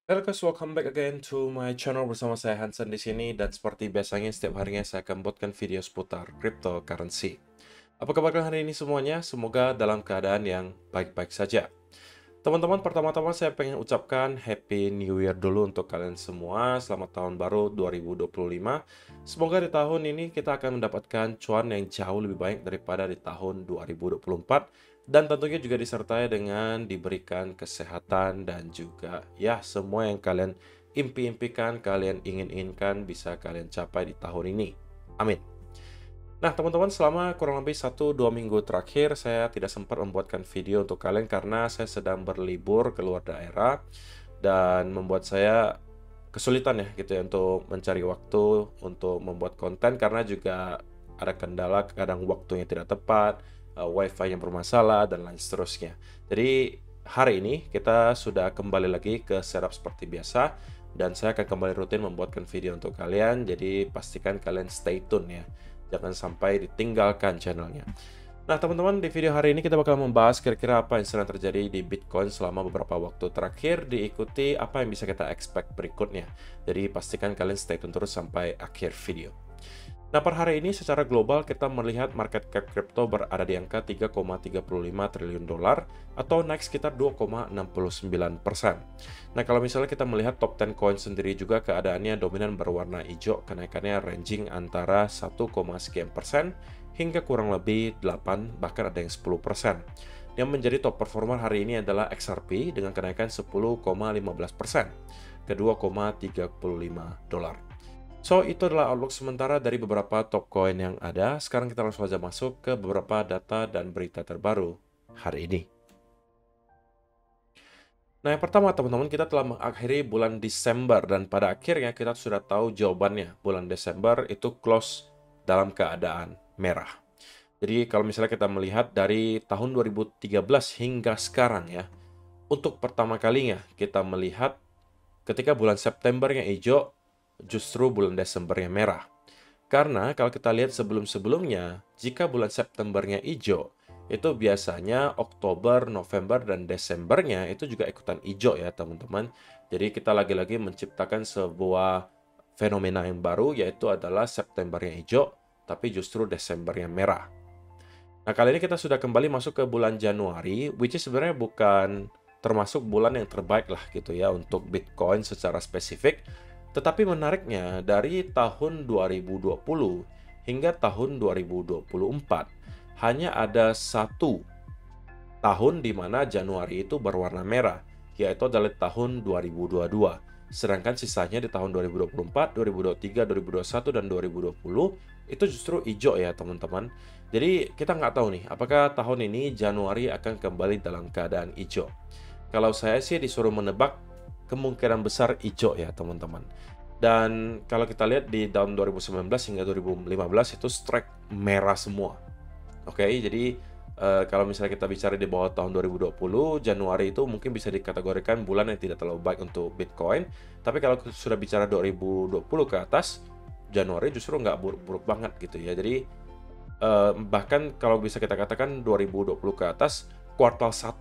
Halo guys, welcome back again to my channel bersama saya Hansen di sini dan seperti biasanya setiap harinya saya akan buatkan video seputar cryptocurrency. Apa kabar kalian hari ini semuanya? Semoga dalam keadaan yang baik-baik saja. Teman-teman, pertama-tama saya pengen ucapkan Happy New Year dulu untuk kalian semua. Selamat tahun baru 2025. Semoga di tahun ini kita akan mendapatkan cuan yang jauh lebih baik daripada di tahun 2024. Dan tentunya juga disertai dengan diberikan kesehatan dan juga ya semua yang kalian impi-impikan, kalian ingin-inginkan bisa kalian capai di tahun ini. Amin. Nah, teman-teman, selama kurang lebih 1-2 minggu terakhir, saya tidak sempat membuatkan video untuk kalian karena saya sedang berlibur ke luar daerah dan membuat saya kesulitan ya gitu ya untuk mencari waktu untuk membuat konten karena juga ada kendala kadang waktunya tidak tepat, wifi yang bermasalah dan lain seterusnya. Jadi hari ini kita sudah kembali lagi ke setup seperti biasa dan saya akan kembali rutin membuatkan video untuk kalian. Jadi pastikan kalian stay tune ya. Jangan sampai ditinggalkan channelnya. Nah, teman-teman, di video hari ini kita bakal membahas kira-kira apa yang sedang terjadi di Bitcoin selama beberapa waktu terakhir, diikuti apa yang bisa kita expect berikutnya. Jadi, pastikan kalian stay tune terus sampai akhir video. Nah, per hari ini secara global kita melihat market cap crypto berada di angka 3,35 triliun dolar atau naik sekitar 2,69%. Nah, kalau misalnya kita melihat top 10 coin sendiri juga keadaannya dominan berwarna hijau, kenaikannya ranging antara 1, sekian persen hingga kurang lebih 8 bahkan ada yang 10%. Yang menjadi top performer hari ini adalah XRP dengan kenaikan 10,15% ke 2,35 dolar. So, itu adalah outlook sementara dari beberapa top coin yang ada. Sekarang kita langsung saja masuk ke beberapa data dan berita terbaru hari ini. Nah, yang pertama teman-teman, kita telah mengakhiri bulan Desember dan pada akhirnya kita sudah tahu jawabannya. Bulan Desember itu close dalam keadaan merah. Jadi kalau misalnya kita melihat dari tahun 2013 hingga sekarang ya, untuk pertama kalinya kita melihat ketika bulan Septembernya hijau, justru bulan Desembernya merah. Karena kalau kita lihat sebelum-sebelumnya, jika bulan Septembernya hijau, itu biasanya Oktober, November, dan Desembernya itu juga ikutan hijau ya teman-teman. Jadi kita lagi-lagi menciptakan sebuah fenomena yang baru, yaitu adalah Septembernya hijau, tapi justru Desembernya merah. Nah, kali ini kita sudah kembali masuk ke bulan Januari, which is sebenarnya bukan termasuk bulan yang terbaik lah gitu ya untuk Bitcoin secara spesifik. Tetapi menariknya, dari tahun 2020 hingga tahun 2024, hanya ada satu tahun di mana Januari itu berwarna merah, yaitu adalah tahun 2022. Sedangkan sisanya di tahun 2024, 2023, 2021, dan 2020 itu justru hijau ya teman-teman. Jadi kita nggak tahu nih, apakah tahun ini Januari akan kembali dalam keadaan hijau. Kalau saya sih disuruh menebak, kemungkinan besar hijau ya teman-teman. Dan kalau kita lihat di tahun 2019 hingga 2015 itu strike merah semua. Oke, jadi kalau misalnya kita bicara di bawah tahun 2020, Januari itu mungkin bisa dikategorikan bulan yang tidak terlalu baik untuk Bitcoin. Tapi kalau sudah bicara 2020 ke atas, Januari justru nggak buruk-buruk banget gitu ya. Jadi bahkan kalau bisa kita katakan 2020 ke atas, kuartal 1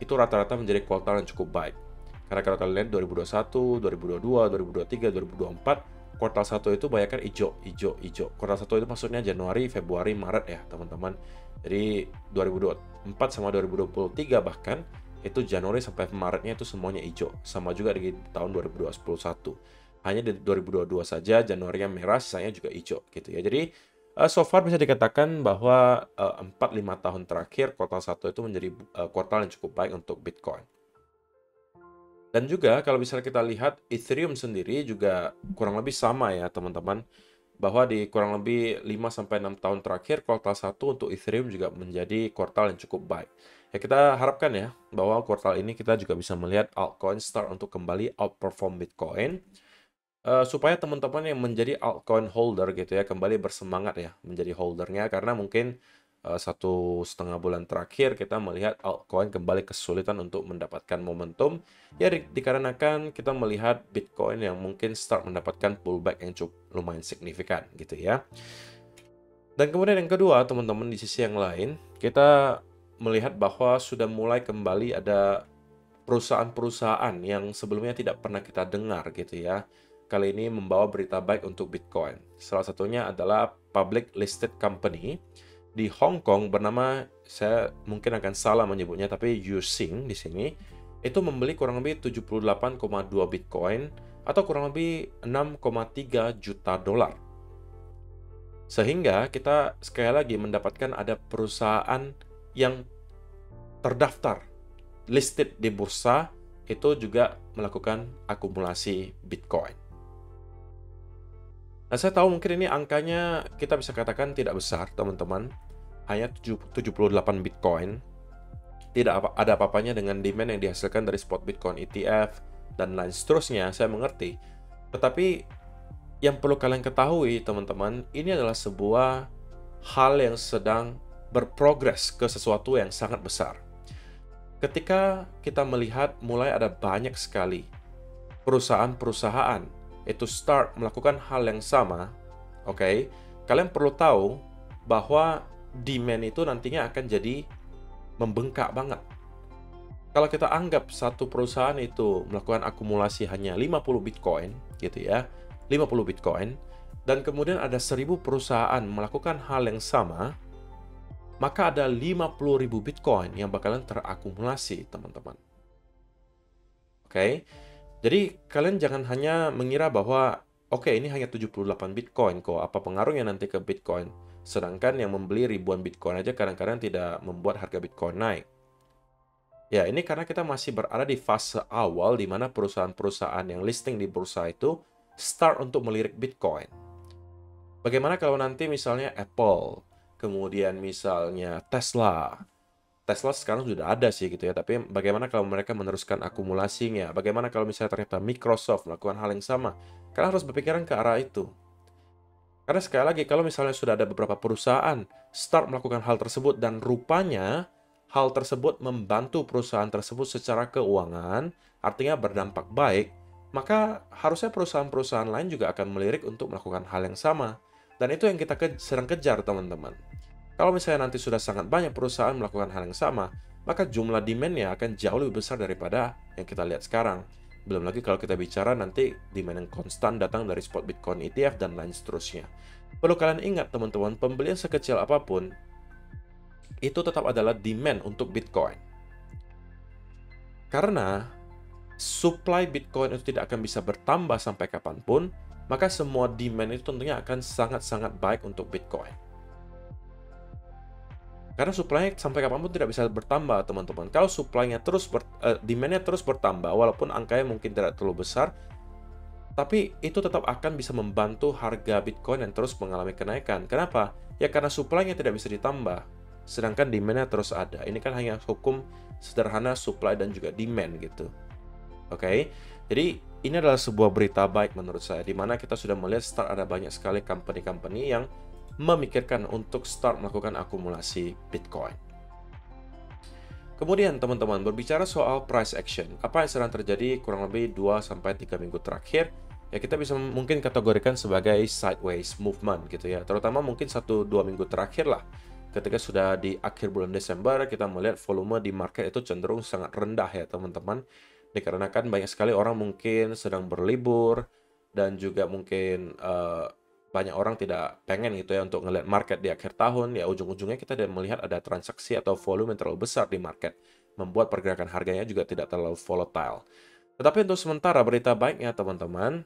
itu rata-rata menjadi kuartal yang cukup baik. Karena kalau kalian lihat 2021, 2022, 2023, 2024, kuartal 1 itu banyak kan hijau, hijau, hijau. Kuartal 1 itu maksudnya Januari, Februari, Maret ya teman-teman. Jadi 2024 sama 2023 bahkan itu Januari sampai Maretnya itu semuanya hijau. Sama juga di tahun 2021. Hanya di 2022 saja Januari yang merah, sisanya juga hijau gitu ya. Jadi so far bisa dikatakan bahwa 4-5 tahun terakhir kuartal 1 itu menjadi kuartal yang cukup baik untuk Bitcoin. Dan juga kalau misalnya kita lihat Ethereum sendiri juga kurang lebih sama ya teman-teman. Bahwa di kurang lebih 5-6 tahun terakhir kuartal 1 untuk Ethereum juga menjadi kuartal yang cukup baik. Ya kita harapkan ya bahwa kuartal ini kita juga bisa melihat altcoin start untuk kembali outperform Bitcoin. Supaya teman-teman yang menjadi altcoin holder gitu ya kembali bersemangat ya menjadi holdernya karena mungkin 1,5 bulan terakhir kita melihat altcoin kembali kesulitan untuk mendapatkan momentum ya dikarenakan kita melihat Bitcoin yang mungkin start mendapatkan pullback yang cukup lumayan signifikan gitu ya. Dan kemudian yang kedua teman-teman di sisi yang lain kita melihat bahwa sudah mulai kembali ada perusahaan-perusahaan yang sebelumnya tidak pernah kita dengar gitu ya. Kali ini membawa berita baik untuk Bitcoin. Salah satunya adalah public listed company di Hong Kong bernama, saya mungkin akan salah menyebutnya, tapi Yuxing di sini, itu membeli kurang lebih 78,2 Bitcoin atau kurang lebih 6,3 juta dolar. Sehingga kita sekali lagi mendapatkan ada perusahaan yang terdaftar, listed di bursa, itu juga melakukan akumulasi Bitcoin. Nah, saya tahu mungkin ini angkanya kita bisa katakan tidak besar, teman-teman. Hanya 78 Bitcoin. Tidak ada apa-apanya dengan demand yang dihasilkan dari spot Bitcoin ETF dan lain seterusnya, saya mengerti. Tetapi yang perlu kalian ketahui, teman-teman, ini adalah sebuah hal yang sedang berprogres ke sesuatu yang sangat besar. Ketika kita melihat mulai ada banyak sekali perusahaan-perusahaan itu start melakukan hal yang sama, oke, kalian perlu tahu bahwa demand itu nantinya akan jadi membengkak banget. Kalau kita anggap satu perusahaan itu melakukan akumulasi hanya 50 Bitcoin, gitu ya, 50 Bitcoin, dan kemudian ada 1000 perusahaan melakukan hal yang sama, maka ada 50.000 Bitcoin yang bakalan terakumulasi, teman-teman. Oke? Jadi, kalian jangan hanya mengira bahwa, oke, ini hanya 78 Bitcoin kok, apa pengaruhnya nanti ke Bitcoin? Sedangkan yang membeli ribuan Bitcoin aja kadang-kadang tidak membuat harga Bitcoin naik. Ya, ini karena kita masih berada di fase awal di mana perusahaan-perusahaan yang listing di bursa itu start untuk melirik Bitcoin. Bagaimana kalau nanti misalnya Apple, kemudian misalnya Tesla. Tesla sekarang sudah ada sih gitu ya, tapi bagaimana kalau mereka meneruskan akumulasinya? Bagaimana kalau misalnya ternyata Microsoft melakukan hal yang sama? Kalian harus berpikiran ke arah itu. Karena sekali lagi, kalau misalnya sudah ada beberapa perusahaan start melakukan hal tersebut dan rupanya hal tersebut membantu perusahaan tersebut secara keuangan, artinya berdampak baik, maka harusnya perusahaan-perusahaan lain juga akan melirik untuk melakukan hal yang sama. Dan itu yang kita sedang kejar, teman-teman. Kalau misalnya nanti sudah sangat banyak perusahaan melakukan hal yang sama, maka jumlah demand-nya akan jauh lebih besar daripada yang kita lihat sekarang. Belum lagi kalau kita bicara nanti demand yang konstan datang dari spot Bitcoin ETF dan lain seterusnya. Perlu kalian ingat, teman-teman, pembelian sekecil apapun, itu tetap adalah demand untuk Bitcoin. Karena supply Bitcoin itu tidak akan bisa bertambah sampai kapanpun, maka semua demand itu tentunya akan sangat-sangat baik untuk Bitcoin. Karena supply-nya sampai kapanpun tidak bisa bertambah, teman-teman. Kalau supply-nya demand-nya terus bertambah, walaupun angkanya mungkin tidak terlalu besar, tapi itu tetap akan bisa membantu harga Bitcoin yang terus mengalami kenaikan. Kenapa? Ya karena supply-nya tidak bisa ditambah, sedangkan demand-nya terus ada. Ini kan hanya hukum sederhana supply dan juga demand gitu. Oke? Jadi, ini adalah sebuah berita baik menurut saya, di mana kita sudah melihat start ada banyak sekali company-company yang memikirkan untuk start melakukan akumulasi Bitcoin. Kemudian teman-teman, berbicara soal price action, apa yang sedang terjadi kurang lebih 2-3 minggu terakhir, ya kita bisa mungkin kategorikan sebagai sideways movement gitu ya, terutama mungkin 1-2 minggu terakhir lah. Ketika sudah di akhir bulan Desember, kita melihat volume di market itu cenderung sangat rendah ya teman-teman, dikarenakan banyak sekali orang mungkin sedang berlibur, dan juga mungkin banyak orang tidak pengen gitu ya untuk ngelihat market di akhir tahun, ya ujung-ujungnya kita tidak melihat ada transaksi atau volume yang terlalu besar di market, membuat pergerakan harganya juga tidak terlalu volatile. Tetapi untuk sementara berita baiknya teman-teman,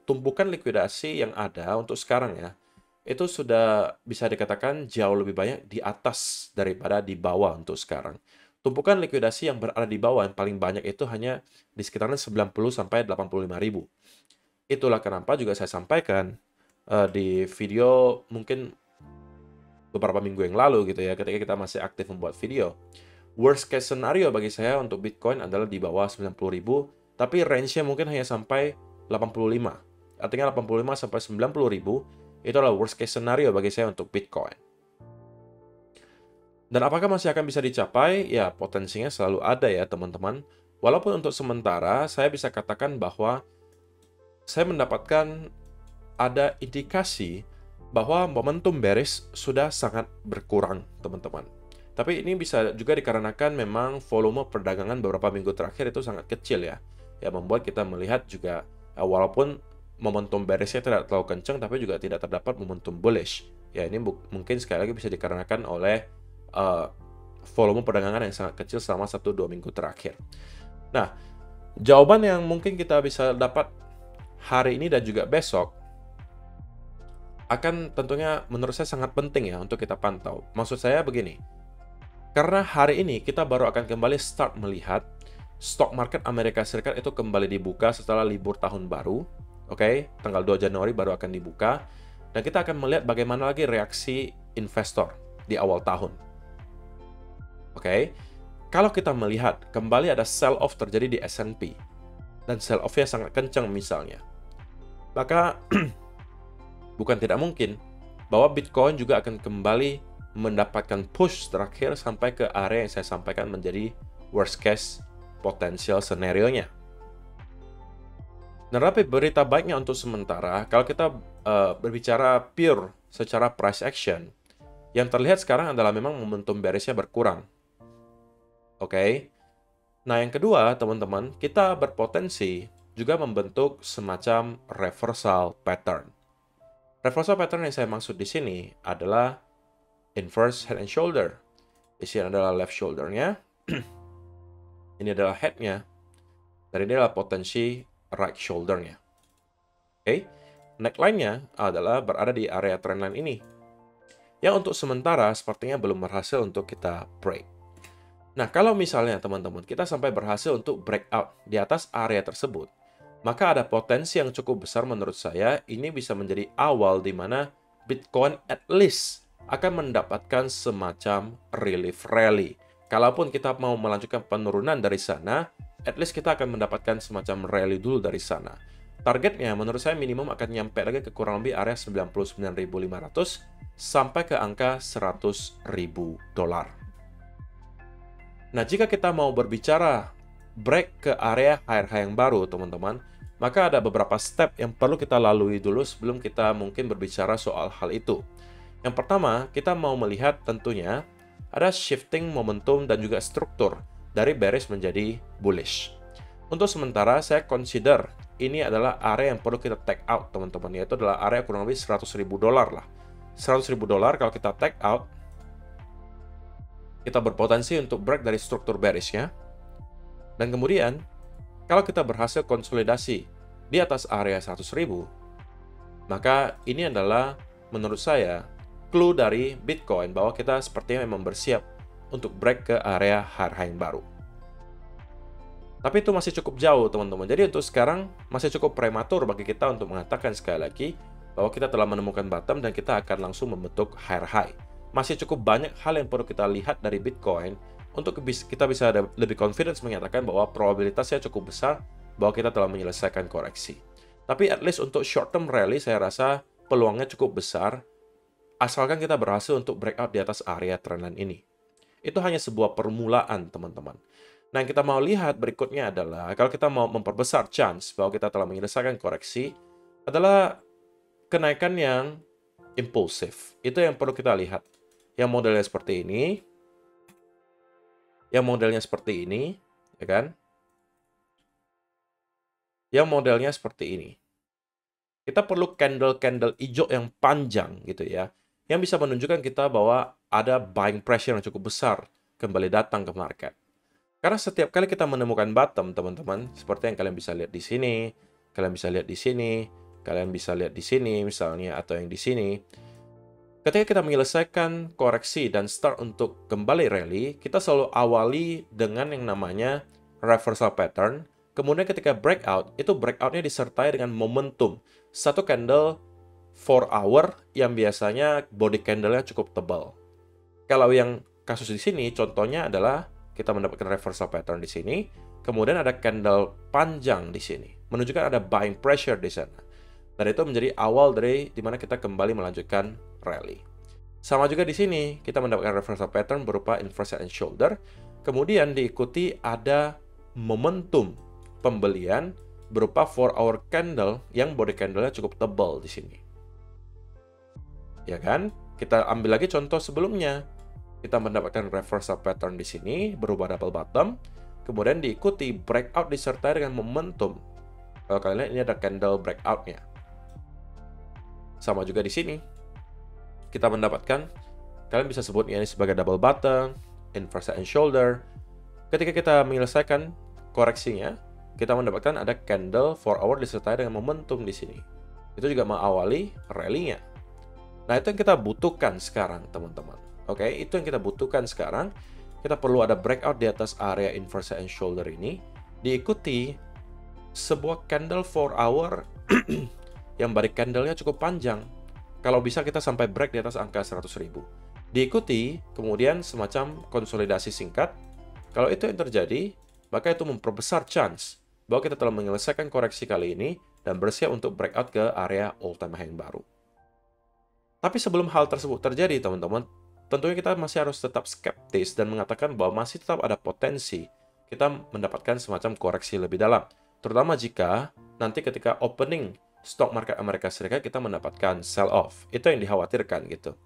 tumpukan likuidasi yang ada untuk sekarang ya, itu sudah bisa dikatakan jauh lebih banyak di atas daripada di bawah untuk sekarang. Tumpukan likuidasi yang berada di bawah yang paling banyak itu hanya di sekitaran 90-85 ribu. Itulah kenapa juga saya sampaikan di video mungkin beberapa minggu yang lalu gitu ya, ketika kita masih aktif membuat video. Worst case scenario bagi saya untuk Bitcoin adalah di bawah 90.000, tapi range-nya mungkin hanya sampai 85. Artinya 85 sampai 90.000 itu adalah worst case scenario bagi saya untuk Bitcoin. Dan apakah masih akan bisa dicapai? Ya, potensinya selalu ada ya teman-teman. Walaupun untuk sementara saya bisa katakan bahwa saya mendapatkan ada indikasi bahwa momentum bearish sudah sangat berkurang, teman-teman. Tapi ini bisa juga dikarenakan memang volume perdagangan beberapa minggu terakhir itu sangat kecil ya. Ya membuat kita melihat juga walaupun momentum bearishnya tidak terlalu kencang, tapi juga tidak terdapat momentum bullish. Ya ini mungkin sekali lagi bisa dikarenakan oleh volume perdagangan yang sangat kecil selama 1-2 minggu terakhir. Nah, jawaban yang mungkin kita bisa dapat hari ini dan juga besok akan tentunya menurut saya sangat penting ya untuk kita pantau. Maksud saya begini, karena hari ini kita baru akan kembali start melihat stock market Amerika Serikat itu kembali dibuka setelah libur tahun baru. Oke, tanggal 2 Januari baru akan dibuka. Dan kita akan melihat bagaimana lagi reaksi investor di awal tahun. Oke, kalau kita melihat kembali ada sell-off terjadi di S&P, dan sell-off-nya sangat kencang misalnya, maka bukan tidak mungkin bahwa Bitcoin juga akan kembali mendapatkan push terakhir sampai ke area yang saya sampaikan menjadi worst case potensial scenario-nya. Nah, tapi berita baiknya untuk sementara, kalau kita berbicara pure secara price action, yang terlihat sekarang adalah memang momentum bearishnya berkurang. Oke. Nah, yang kedua, teman-teman, kita berpotensi juga membentuk semacam reversal pattern. Reversal pattern yang saya maksud di sini adalah inverse head and shoulder. Di sini adalah left shoulder-nya. Ini adalah head-nya. Dan ini adalah potensi right shoulder-nya. Oke. Neckline-nya adalah berada di area trendline ini. Yang untuk sementara sepertinya belum berhasil untuk kita break. Nah, kalau misalnya teman-teman kita sampai berhasil untuk breakout di atas area tersebut, maka ada potensi yang cukup besar menurut saya ini bisa menjadi awal di mana Bitcoin at least akan mendapatkan semacam relief rally. Kalaupun kita mau melanjutkan penurunan dari sana, at least kita akan mendapatkan semacam rally dulu dari sana. Targetnya menurut saya minimum akan nyampe lagi ke kurang lebih area 99.500 sampai ke angka $100.000. Nah, jika kita mau berbicara break ke area high yang baru, teman-teman, maka ada beberapa step yang perlu kita lalui dulu sebelum kita mungkin berbicara soal hal itu. Yang pertama, kita mau melihat tentunya ada shifting momentum dan juga struktur dari bearish menjadi bullish. Untuk sementara, saya consider ini adalah area yang perlu kita take out, teman-teman, yaitu adalah area kurang lebih $100.000 lah. $100.000 kalau kita take out, kita berpotensi untuk break dari struktur bearish-nya. Dan kemudian, kalau kita berhasil konsolidasi di atas area 100.000, maka ini adalah menurut saya clue dari Bitcoin bahwa kita sepertinya memang bersiap untuk break ke area high yang baru. Tapi itu masih cukup jauh, teman-teman. Jadi untuk sekarang masih cukup prematur bagi kita untuk mengatakan sekali lagi bahwa kita telah menemukan bottom dan kita akan langsung membentuk high. Masih cukup banyak hal yang perlu kita lihat dari Bitcoin untuk kita bisa lebih confidence menyatakan bahwa probabilitasnya cukup besar bahwa kita telah menyelesaikan koreksi. Tapi at least untuk short term rally saya rasa peluangnya cukup besar asalkan kita berhasil untuk breakout di atas area trendline ini. Itu hanya sebuah permulaan, teman-teman. Nah, yang kita mau lihat berikutnya adalah kalau kita mau memperbesar chance bahwa kita telah menyelesaikan koreksi adalah kenaikan yang impulsif. Itu yang perlu kita lihat. Yang modelnya seperti ini, yang modelnya seperti ini, ya kan? Yang modelnya seperti ini. Kita perlu candle-candle hijau yang panjang gitu ya, yang bisa menunjukkan kita bahwa ada buying pressure yang cukup besar kembali datang ke market. Karena setiap kali kita menemukan bottom, teman-teman, seperti yang kalian bisa lihat di sini, kalian bisa lihat di sini, kalian bisa lihat di sini misalnya, atau yang di sini. Ketika kita menyelesaikan koreksi dan start untuk kembali rally, kita selalu awali dengan yang namanya reversal pattern. Kemudian ketika breakout, itu breakoutnya disertai dengan momentum. Satu candle 4 hour yang biasanya body candle-nya cukup tebal. Kalau yang kasus di sini, contohnya adalah kita mendapatkan reversal pattern di sini, kemudian ada candle panjang di sini, menunjukkan ada buying pressure di sana. Dan itu menjadi awal dari dimana kita kembali melanjutkan rally. Sama juga di sini, kita mendapatkan reversal pattern berupa inverse head and shoulder, kemudian diikuti ada momentum pembelian berupa 4 hour candle yang body candle-nya cukup tebal di sini. Ya kan? Kita ambil lagi contoh sebelumnya. kita mendapatkan reversal pattern di sini, berubah double bottom, kemudian diikuti breakout disertai dengan momentum. Kalau kalian lihat, ini ada candle breakout-nya. Sama juga di sini. Kita mendapatkan, kalian bisa sebutnya ini sebagai double bottom, inverse and shoulder. Ketika kita menyelesaikan koreksinya, kita mendapatkan ada candle 4 hour disertai dengan momentum di sini. Itu juga mengawali rally-nya. Nah, itu yang kita butuhkan sekarang, teman-teman. Oke, itu yang kita butuhkan sekarang. Kita perlu ada breakout di atas area inverse and shoulder ini, diikuti sebuah candle 4 hour yang body candle-nya cukup panjang. Kalau bisa kita sampai break di atas angka 100.000. Diikuti kemudian semacam konsolidasi singkat. Kalau itu yang terjadi, maka itu memperbesar chance bahwa kita telah menyelesaikan koreksi kali ini dan bersiap untuk breakout ke area all-time high yang baru. Tapi sebelum hal tersebut terjadi, teman-teman, tentunya kita masih harus tetap skeptis dan mengatakan bahwa masih tetap ada potensi kita mendapatkan semacam koreksi lebih dalam. Terutama jika nanti ketika opening stok market Amerika Serikat kita mendapatkan sell-off. Itu yang dikhawatirkan gitu.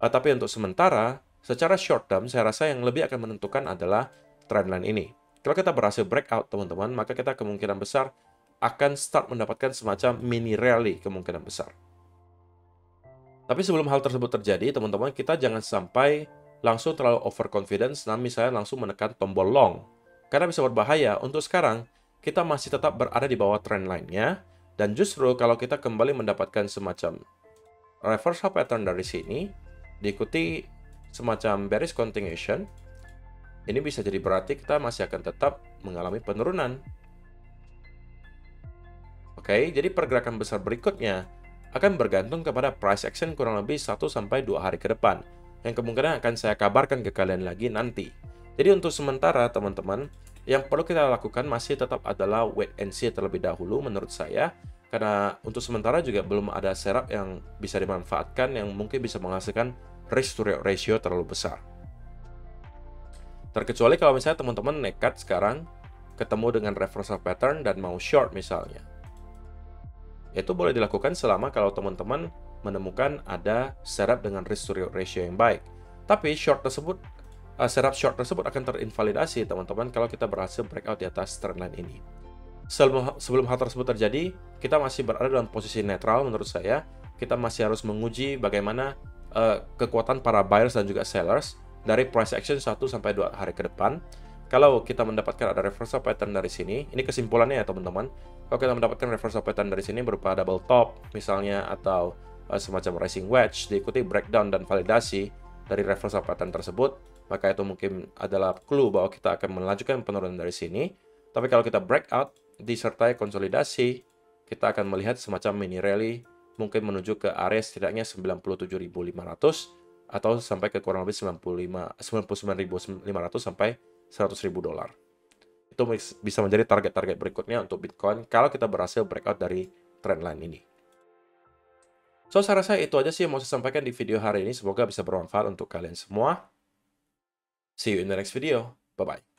Tapi untuk sementara, secara short term, saya rasa yang lebih akan menentukan adalah trendline ini. Kalau kita berhasil breakout, teman-teman, maka kita kemungkinan besar akan start mendapatkan semacam mini rally kemungkinan besar. Tapi sebelum hal tersebut terjadi, teman-teman, kita jangan sampai langsung terlalu overconfidence dan misalnya langsung menekan tombol long. Karena bisa berbahaya. Untuk sekarang, kita masih tetap berada di bawah trend line-nya. Dan justru kalau kita kembali mendapatkan semacam reversal pattern dari sini, diikuti semacam bearish continuation, ini bisa jadi berarti kita masih akan tetap mengalami penurunan. Oke, jadi pergerakan besar berikutnya akan bergantung kepada price action kurang lebih 1-2 hari ke depan, yang kemungkinan akan saya kabarkan ke kalian lagi nanti. Jadi untuk sementara, teman-teman, yang perlu kita lakukan masih tetap adalah wait and see terlebih dahulu menurut saya, karena untuk sementara juga belum ada setup yang bisa dimanfaatkan yang mungkin bisa menghasilkan risk to reward ratio terlalu besar. Terkecuali kalau misalnya teman-teman nekat sekarang ketemu dengan reversal pattern dan mau short misalnya. Itu boleh dilakukan selama kalau teman-teman menemukan ada setup dengan risk to reward ratio yang baik. Tapi setup short tersebut akan terinvalidasi, teman-teman, kalau kita berhasil breakout di atas trendline ini. Sebelum hal tersebut terjadi, kita masih berada dalam posisi netral menurut saya. Kita masih harus menguji bagaimana kekuatan para buyers dan juga sellers dari price action 1-2 hari ke depan. Kalau kita mendapatkan ada reversal pattern dari sini, ini kesimpulannya ya teman-teman. Kalau kita mendapatkan reversal pattern dari sini berupa double top misalnya atau semacam rising wedge diikuti breakdown dan validasi dari reversal pattern tersebut, maka itu mungkin adalah clue bahwa kita akan melanjutkan penurunan dari sini. Tapi kalau kita breakout disertai konsolidasi, kita akan melihat semacam mini rally mungkin menuju ke area setidaknya 97.500 atau sampai ke kurang lebih 99.500 sampai $100.000. Itu bisa menjadi target-target berikutnya untuk Bitcoin kalau kita berhasil breakout dari trendline ini. So, saya rasa itu aja sih yang mau saya sampaikan di video hari ini. Semoga bisa bermanfaat untuk kalian semua. See you in the next video. Bye-bye.